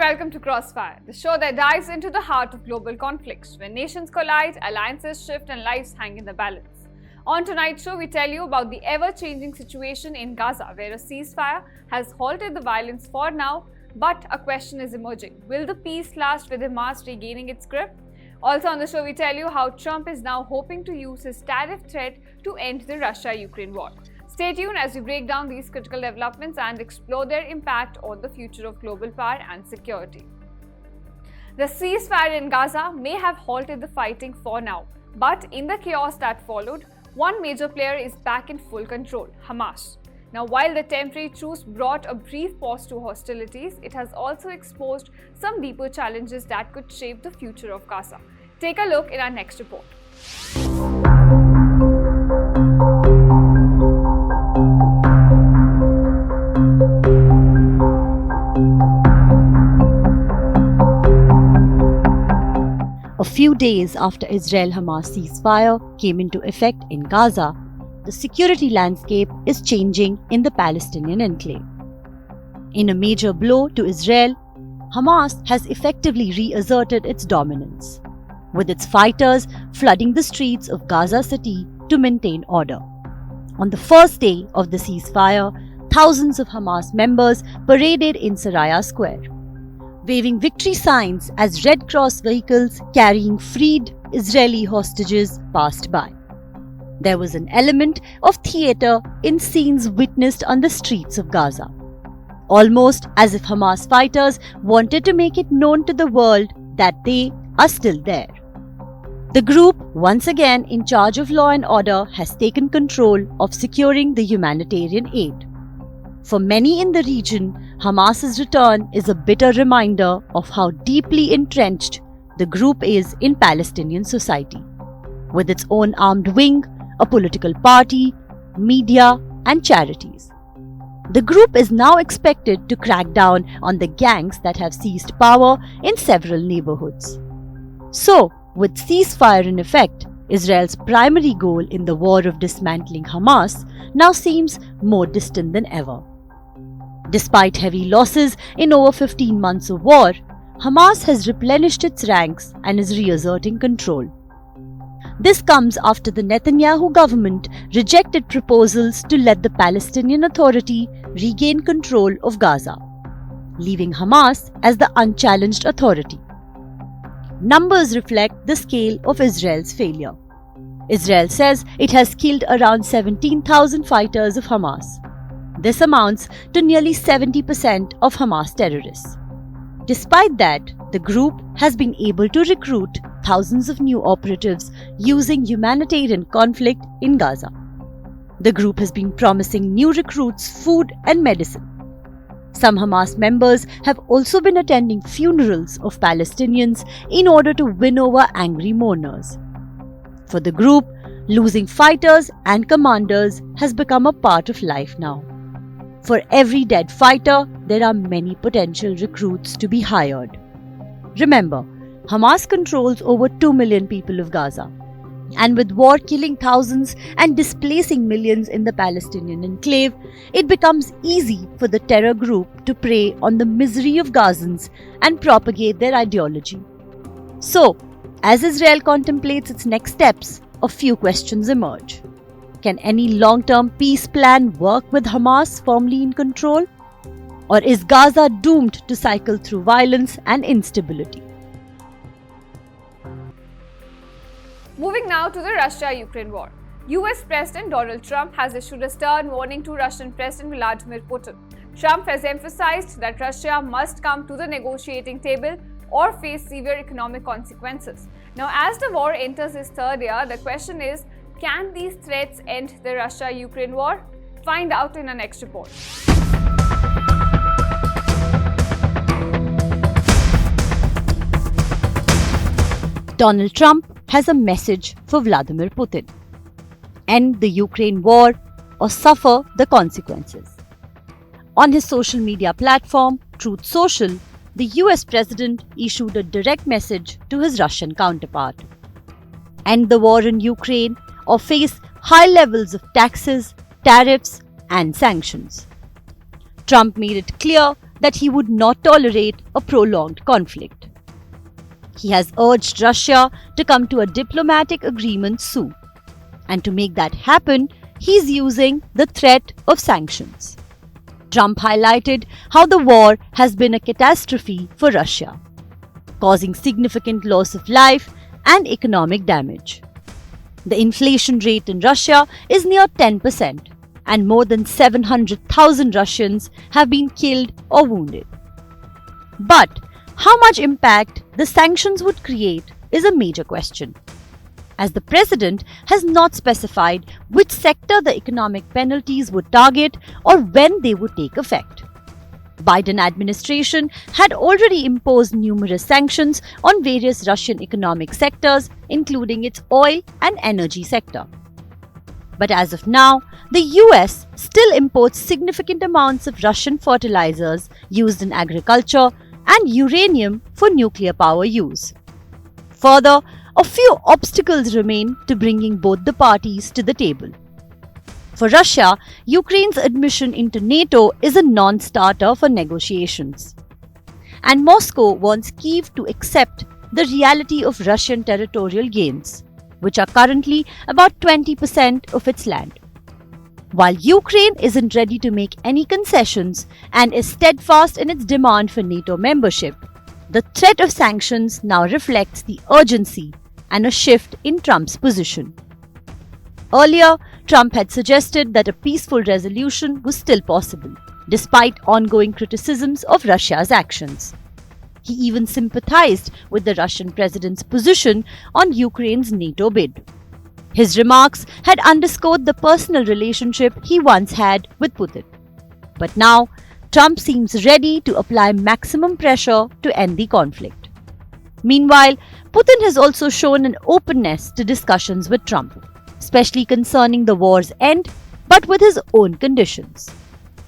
welcome to Crossfire, the show that dives into the heart of global conflicts, where nations collide, alliances shift, and lives hang in the balance. On tonight's show, we tell you about the ever-changing situation in Gaza, where a ceasefire has halted the violence for now, but a question is emerging. Will the peace last with Hamas regaining its grip? Also on the show, we tell you how Trump is now hoping to use his tariff threat to end the Russia-Ukraine war. Stay tuned as we break down these critical developments and explore their impact on the future of global power and security. The ceasefire in Gaza may have halted the fighting for now, but in the chaos that followed, one major player is back in full control, Hamas. Now, while the temporary truce brought a brief pause to hostilities, it has also exposed some deeper challenges that could shape the future of Gaza. Take a look in our next report. A few days after Israel-Hamas ceasefire came into effect in Gaza, the security landscape is changing in the Palestinian enclave. In a major blow to Israel, Hamas has effectively reasserted its dominance, with its fighters flooding the streets of Gaza City to maintain order. On the first day of the ceasefire, thousands of Hamas members paraded in Saraya Square, waving victory signs as Red Cross vehicles carrying freed Israeli hostages passed by. There was an element of theatre in scenes witnessed on the streets of Gaza, almost as if Hamas fighters wanted to make it known to the world that they are still there. The group, once again in charge of law and order, has taken control of securing the humanitarian aid. For many in the region, Hamas's return is a bitter reminder of how deeply entrenched the group is in Palestinian society, with its own armed wing, a political party, media, and charities. The group is now expected to crack down on the gangs that have seized power in several neighborhoods. So, with ceasefire in effect, Israel's primary goal in the war of dismantling Hamas now seems more distant than ever. Despite heavy losses in over 15 months of war, Hamas has replenished its ranks and is reasserting control. This comes after the Netanyahu government rejected proposals to let the Palestinian Authority regain control of Gaza, leaving Hamas as the unchallenged authority. Numbers reflect the scale of Israel's failure. Israel says it has killed around 17,000 fighters of Hamas. This amounts to nearly 70% of Hamas terrorists. Despite that, the group has been able to recruit thousands of new operatives using humanitarian conflict in Gaza. The group has been promising new recruits food and medicine. Some Hamas members have also been attending funerals of Palestinians in order to win over angry mourners. For the group, losing fighters and commanders has become a part of life now. For every dead fighter, there are many potential recruits to be hired. Remember, Hamas controls over 2 million people of Gaza. And with war killing thousands and displacing millions in the Palestinian enclave, it becomes easy for the terror group to prey on the misery of Gazans and propagate their ideology. So, as Israel contemplates its next steps, a few questions emerge. Can any long-term peace plan work with Hamas firmly in control? Or is Gaza doomed to cycle through violence and instability? Moving now to the Russia-Ukraine war. US President Donald Trump has issued a stern warning to Russian President Vladimir Putin. Trump has emphasized that Russia must come to the negotiating table or face severe economic consequences. Now, as the war enters its third year, the question is, can these threats end the Russia-Ukraine war? Find out in our next report. Donald Trump has a message for Vladimir Putin. End the Ukraine war or suffer the consequences. On his social media platform, Truth Social, the US President issued a direct message to his Russian counterpart. End the war in Ukraine or face high levels of taxes, tariffs, and sanctions. Trump made it clear that he would not tolerate a prolonged conflict. He has urged Russia to come to a diplomatic agreement soon. And to make that happen, he's using the threat of sanctions. Trump highlighted how the war has been a catastrophe for Russia, causing significant loss of life and economic damage. The inflation rate in Russia is near 10%, and more than 700,000 Russians have been killed or wounded. But how much impact the sanctions would create is a major question, as the president has not specified which sector the economic penalties would target or when they would take effect. Biden administration had already imposed numerous sanctions on various Russian economic sectors, including its oil and energy sector. But as of now, the US still imports significant amounts of Russian fertilizers used in agriculture and uranium for nuclear power use. Further, a few obstacles remain to bringing both the parties to the table. For Russia, Ukraine's admission into NATO is a non-starter for negotiations. And Moscow wants Kyiv to accept the reality of Russian territorial gains, which are currently about 20% of its land. While Ukraine isn't ready to make any concessions and is steadfast in its demand for NATO membership, the threat of sanctions now reflects the urgency and a shift in Trump's position. Earlier, Trump had suggested that a peaceful resolution was still possible, despite ongoing criticisms of Russia's actions. He even sympathized with the Russian president's position on Ukraine's NATO bid. His remarks had underscored the personal relationship he once had with Putin. But now, Trump seems ready to apply maximum pressure to end the conflict. Meanwhile, Putin has also shown an openness to discussions with Trump, especially concerning the war's end, but with his own conditions.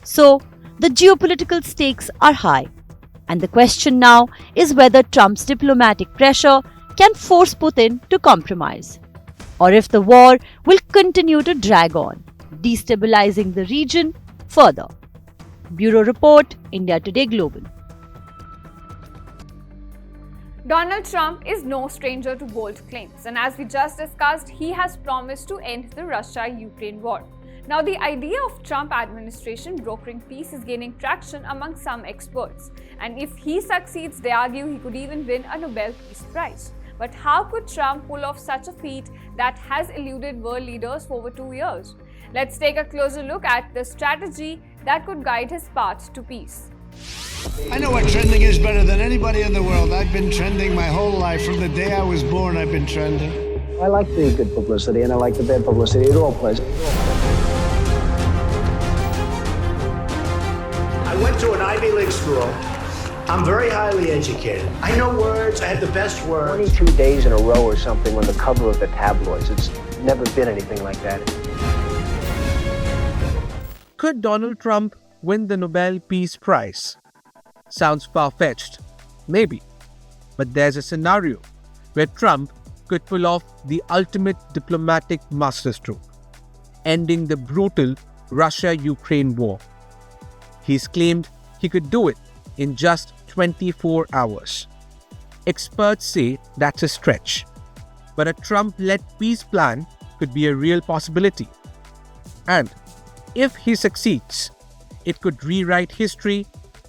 So, the geopolitical stakes are high, and the question now is whether Trump's diplomatic pressure can force Putin to compromise, or if the war will continue to drag on, destabilizing the region further. Bureau Report, India Today Global. Donald Trump is no stranger to bold claims, and as we just discussed, he has promised to end the Russia-Ukraine war. Now, the idea of Trump administration brokering peace is gaining traction among some experts, and if he succeeds, they argue he could even win a Nobel Peace Prize. But how could Trump pull off such a feat that has eluded world leaders for over 2 years? Let's take a closer look at the strategy that could guide his path to peace. I know what trending is better than anybody in the world. I've been trending my whole life. From the day I was born, I've been trending. I like the good publicity and I like the bad publicity. It all plays. I went to an Ivy League school. I'm very highly educated. I know words. I have the best words. 22 days in a row or something on the cover of the tabloids. It's never been anything like that. Could Donald Trump win the Nobel Peace Prize? Sounds far-fetched. Maybe. But there's a scenario where Trump could pull off the ultimate diplomatic masterstroke, ending the brutal Russia-Ukraine war. He's claimed he could do it in just 24 hours. Experts say that's a stretch, but a Trump-led peace plan could be a real possibility. And if he succeeds, it could rewrite history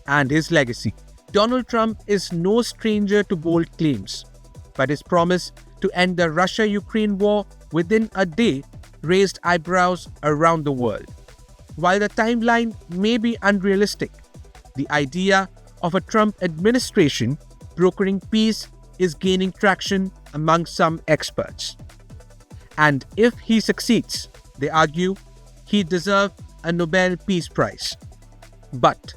and his legacy. Donald Trump is no stranger to bold claims, but his promise to end the Russia-Ukraine war within a day raised eyebrows around the world. While the timeline may be unrealistic, the idea of a Trump administration brokering peace is gaining traction among some experts. And if he succeeds, they argue, he deserves a Nobel Peace Prize. But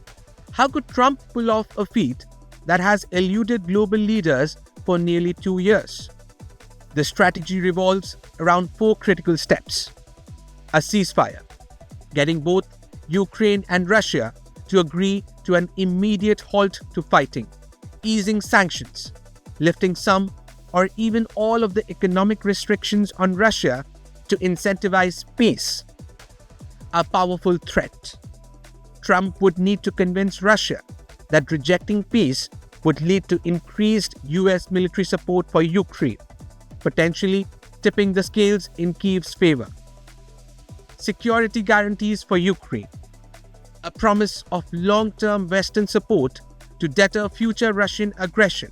how could Trump pull off a feat that has eluded global leaders for nearly 2 years? The strategy revolves around 4 critical steps. A ceasefire, getting both Ukraine and Russia to agree to an immediate halt to fighting, easing sanctions, lifting some or even all of the economic restrictions on Russia to incentivize peace. A powerful threat. Trump would need to convince Russia that rejecting peace would lead to increased US military support for Ukraine, potentially tipping the scales in Kyiv's favor. Security guarantees for Ukraine. A promise of long-term Western support to deter future Russian aggression,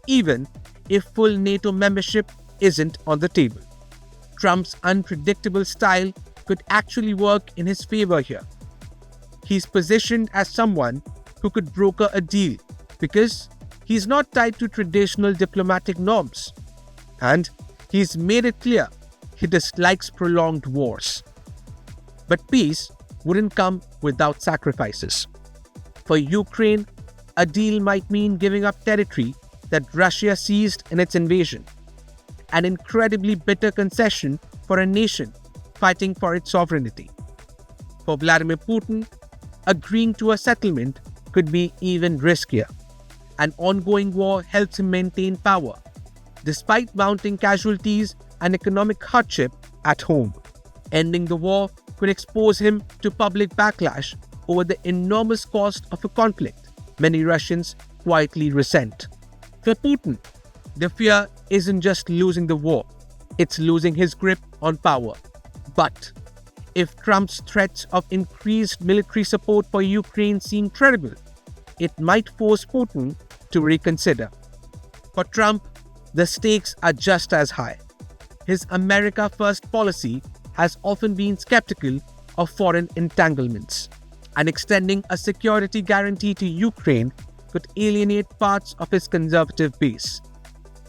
even if full NATO membership isn't on the table. Trump's unpredictable style could actually work in his favor here. He's positioned as someone who could broker a deal because he's not tied to traditional diplomatic norms. And he's made it clear he dislikes prolonged wars. But peace wouldn't come without sacrifices. For Ukraine, a deal might mean giving up territory that Russia seized in its invasion, an incredibly bitter concession for a nation fighting for its sovereignty. For Vladimir Putin, agreeing to a settlement could be even riskier. An ongoing war helps him maintain power, despite mounting casualties and economic hardship at home. Ending the war could expose him to public backlash over the enormous cost of a conflict many Russians quietly resent. For Putin, the fear isn't just losing the war, it's losing his grip on power. But if Trump's threats of increased military support for Ukraine seem credible, it might force Putin to reconsider. For Trump, the stakes are just as high. His America First policy has often been skeptical of foreign entanglements, and extending a security guarantee to Ukraine could alienate parts of his conservative base.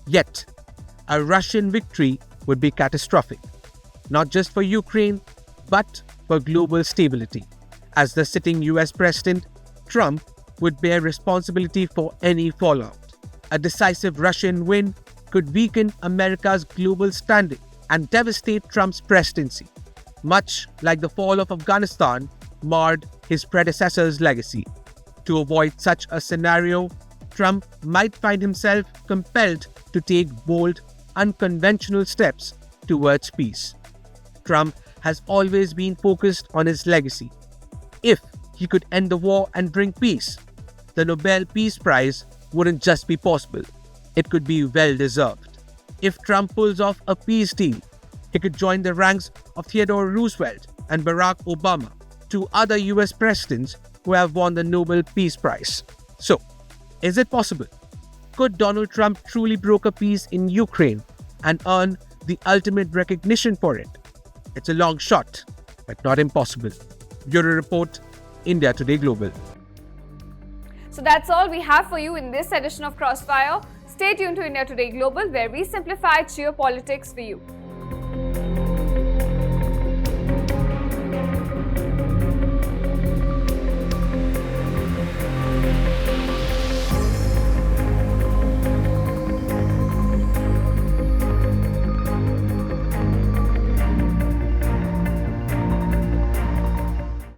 Yet, a Russian victory would be catastrophic, not just for Ukraine, but for global stability. As the sitting US President, Trump would bear responsibility for any fallout. A decisive Russian win could weaken America's global standing and devastate Trump's presidency, much like the fall of Afghanistan marred his predecessor's legacy. To avoid such a scenario, Trump might find himself compelled to take bold, unconventional steps towards peace. Trump has always been focused on his legacy. If he could end the war and bring peace, the Nobel Peace Prize wouldn't just be possible, it could be well-deserved. If Trump pulls off a peace deal, he could join the ranks of Theodore Roosevelt and Barack Obama, two other US presidents who have won the Nobel Peace Prize. So, is it possible? Could Donald Trump truly broker peace in Ukraine and earn the ultimate recognition for it? It's a long shot, but not impossible. Bureau Report, India Today Global. So that's all we have for you in this edition of Crossfire. Stay tuned to India Today Global, where we simplify geopolitics for you.